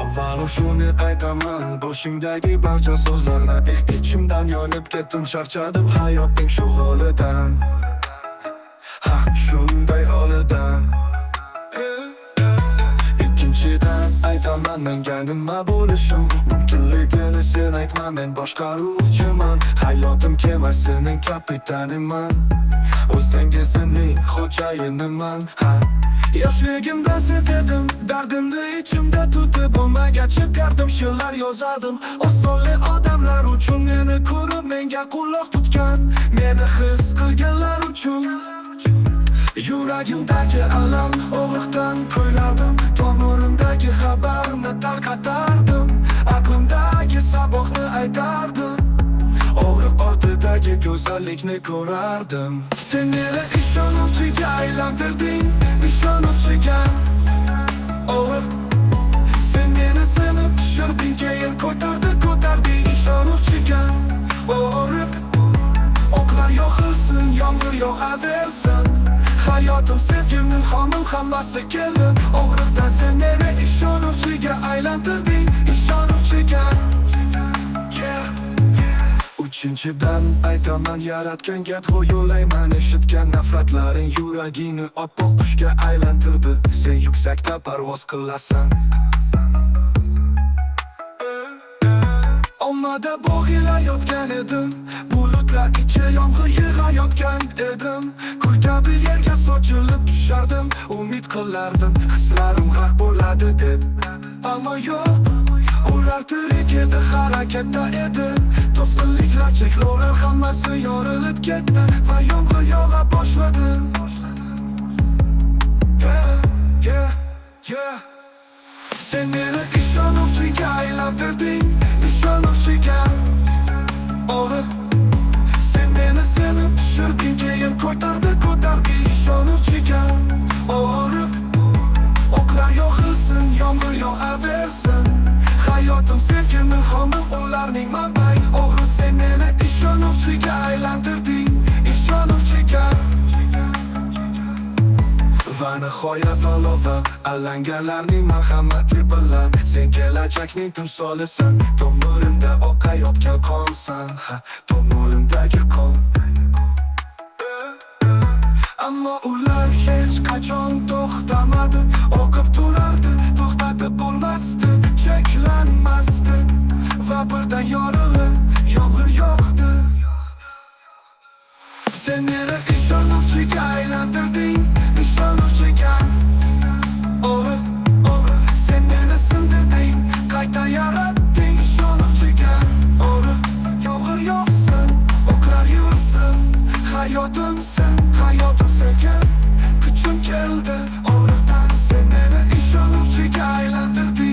Avvalo shuni aytaman, boshingdagi barcha so'zlarni ichimdan yonib ketdim, charchadim hayotning shu holidan. Ha, shunday holidan. Ikkinchidan aytaman, menga nima bo'lishim mumkinligini sen aytma, men boshqaruvchiman. Hayotim kemasining kapitaniman, o'z dengasining xo'jayiniman. Ha, yoshligimda sevdim, dardimni ichimda tutib, ommaga chiqardim, she'rlar yozadim. Osonli odamlar uchun, meni ko'rib menga quloq tutgan, meni his qilganlar uchun. Yuragimdagi alam, og'riqdan ko'ylardim, tomirimdagi xabarni tarqatardim, aqlimdagi saboqni aytardim, og'riq ortidagi go'zallikni ko'rardim. Sen meni ishonuvchiga aylantirding, ishonuvchiga. Og'riq, sen meni sinib pishirding, keyin ko'tarding ishonuvchiga. Og'riq, o'qlar yog'ilsin, yomg'ir yog'aversin, hayotim sevgimning homil hammasi keldi. Og'riqdan sen meni ishonuvchiga aylantirding, ishonuvchiga. Uchinchidan aytaman, yaratganga duo yo'layman, eshitgan nafratlaring yuragingni oppoq qushga aylantirdi. Sen yuksakda parvoz qilasan, ommada bo'g'ilayotgan edim, bulutlar ichida yomg'ir yig'ayotgan edim. Kul kabi yerga sochilib tushardim, umid qilardim hislarim g'arq bo'ladi deb. Ammo yo'q, ular tirik edi, harakatda edi. To'sqinliklar, cheklovlar hammasi yorilib ketdi va yomg'ir yog'a boshladi. Sen meni ishonuvchiga aylantirding, ishonuvchiga. Og'riq, sen meni sinib pishirding, keyin ko'tarding ishonuvchiga. Og'riq, o'qlar yog'ilsin, yomg'ir yog'aversin, hayotim sevgimning homil, ularning manbai. Og'riq, sen meni ishonuvchiga aylantirding, ishonuvchiga. Va nihoyat olova, alangalarning marhamati bilan, sen kelajakning timsolisan, tomirimda oqayotgan qonsan, ha, tomirimdagi qon. Ammo ular hech qachon to'xtamadi, oqib turardi, to'xtatib bo'lmasdi, cheklanmasdi va birdan yorilib yomg'ir yog'di. Sen meni ishonuvchiga aylantirding, ishonuvchiga. Og'riq, sen meni sindirding, qayta yaratding ishonuvchiga. Og'riq, yomg'ir yog'sin, o'qlar yursin, hayotimsin, hayotim sevgim, kuchim keldi. Og'riqdan sen meni ishonuvchiga aylantirding.